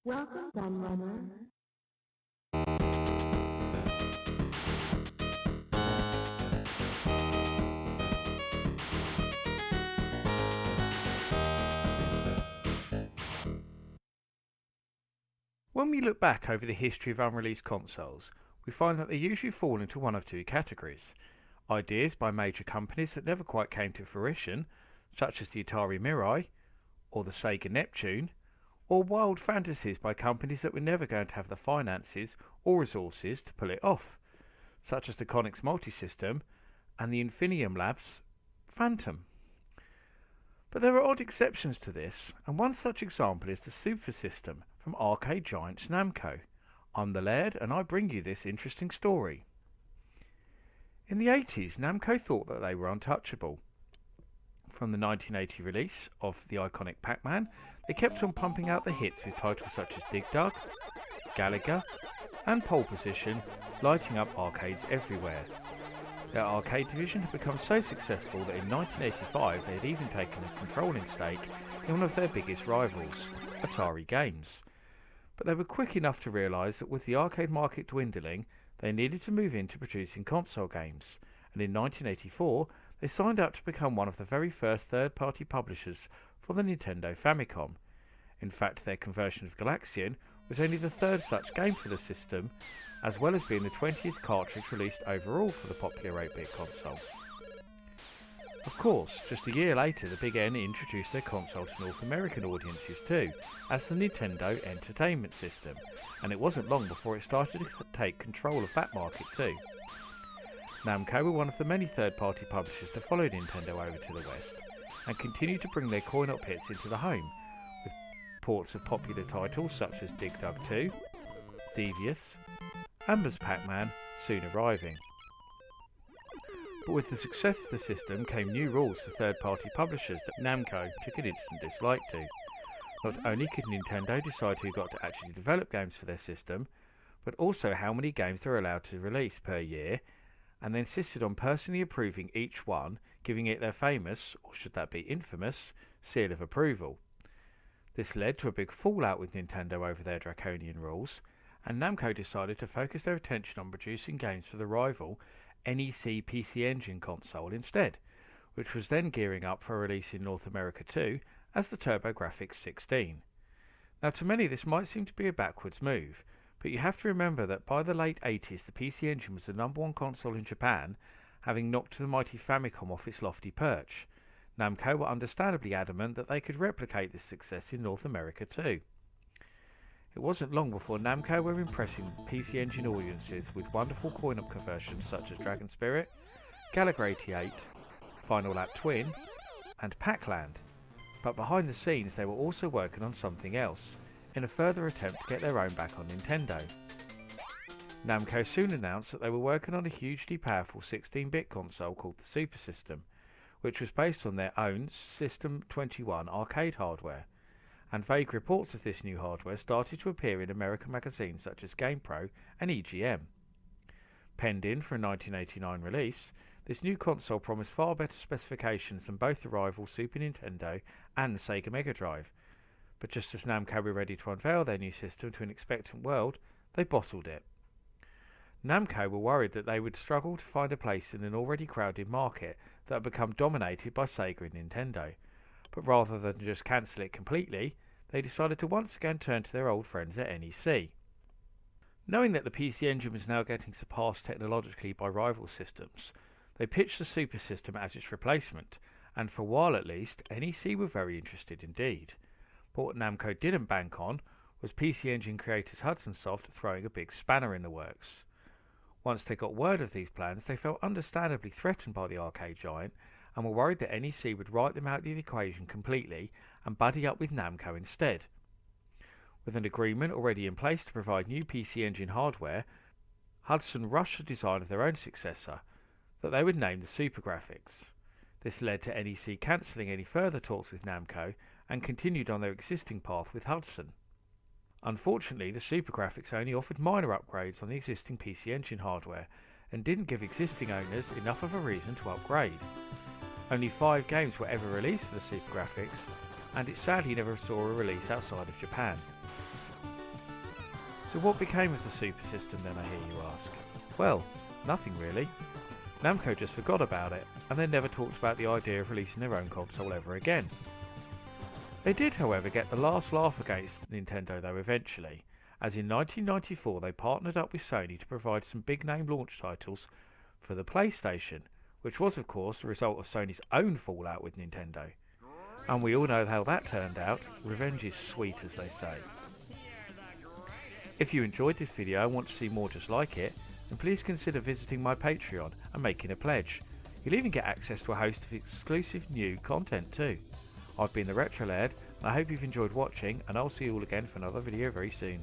Welcome, Gunrunner. When we look back over the history of unreleased consoles, we find that they usually fall into one of two categories. Ideas by major companies that never quite came to fruition, such as the Atari Mirai or the Sega Neptune, or wild fantasies by companies that were never going to have the finances or resources to pull it off, such as the Conix Multisystem and the Infinium Labs Phantom. But there are odd exceptions to this, and one such example is the Super System from arcade giants Namco. I'm the Laird, and I bring you this interesting story. In the 80s, Namco thought that they were untouchable. From the 1980 release of the iconic Pac-Man, they kept on pumping out the hits with titles such as Dig Dug, Gallagher, and Pole Position, lighting up arcades everywhere. Their arcade division had become so successful that in 1985 they had even taken a controlling stake in one of their biggest rivals, Atari Games. But they were quick enough to realise that with the arcade market dwindling, they needed to move into producing console games, and in 1984 they signed up to become one of the very first third-party publishers for the Nintendo Famicom. In fact, their conversion of Galaxian was only the third such game for the system, as well as being the 20th cartridge released overall for the popular 8-bit console. Of course, just a year later the Big N introduced their console to North American audiences too, as the Nintendo Entertainment System, and it wasn't long before it started to take control of that market too. Namco were one of the many third-party publishers to follow Nintendo over to the West, and continued to bring their coin-op hits into the home, with ports of popular titles such as Dig Dug 2, Xevious, and Pac-Man soon arriving. But with the success of the system came new rules for third-party publishers that Namco took an instant dislike to. Not only could Nintendo decide who got to actually develop games for their system, but also how many games they were allowed to release per year, and they insisted on personally approving each one, giving it their famous, or should that be infamous, seal of approval. This led to a big fallout with Nintendo over their draconian rules, and Namco decided to focus their attention on producing games for the rival NEC PC Engine console instead, which was then gearing up for release in North America too as the TurboGrafx 16. Now to many this might seem to be a backwards move, but you have to remember that by the late 80s the PC Engine was the number one console in Japan, having knocked the mighty Famicom off its lofty perch. Namco were understandably adamant that they could replicate this success in North America too. It wasn't long before Namco were impressing PC Engine audiences with wonderful coin-op conversions such as Dragon Spirit, Gallagher 88, Final Lap Twin, and Pac-Land. But behind the scenes they were also working on something else, in a further attempt to get their own back on Nintendo. Namco soon announced that they were working on a hugely powerful 16-bit console called the Super System, which was based on their own System 21 arcade hardware, and vague reports of this new hardware started to appear in American magazines such as GamePro and EGM. Penned in for a 1989 release, this new console promised far better specifications than both the rival Super Nintendo and the Sega Mega Drive, but just as Namco were ready to unveil their new system to an expectant world, they bottled it. Namco were worried that they would struggle to find a place in an already crowded market that had become dominated by Sega and Nintendo, but rather than just cancel it completely, they decided to once again turn to their old friends at NEC. Knowing that the PC Engine was now getting surpassed technologically by rival systems, they pitched the Super System as its replacement, and for a while at least, NEC were very interested indeed. But what Namco didn't bank on was PC Engine creators Hudson Soft throwing a big spanner in the works. Once they got word of these plans, they felt understandably threatened by the arcade giant, and were worried that NEC would write them out of the equation completely and buddy up with Namco instead. With an agreement already in place to provide new PC Engine hardware, Hudson rushed the design of their own successor, that they would name the SuperGrafx. This led to NEC cancelling any further talks with Namco and continued on their existing path with Hudson. Unfortunately, the SuperGrafx only offered minor upgrades on the existing PC Engine hardware and didn't give existing owners enough of a reason to upgrade. Only 5 games were ever released for the SuperGrafx, and it sadly never saw a release outside of Japan. So what became of the Super System then, I hear you ask? Well, nothing really. Namco just forgot about it, and they never talked about the idea of releasing their own console ever again. They did, however, get the last laugh against Nintendo though eventually, as in 1994 they partnered up with Sony to provide some big name launch titles for the PlayStation, which was of course the result of Sony's own fallout with Nintendo. And we all know how that turned out. Revenge is sweet, as they say. If you enjoyed this video and want to see more just like it, then please consider visiting my Patreon and making a pledge. You'll even get access to a host of exclusive new content too. I've been the Retro Laird, and I hope you've enjoyed watching, and I'll see you all again for another video very soon.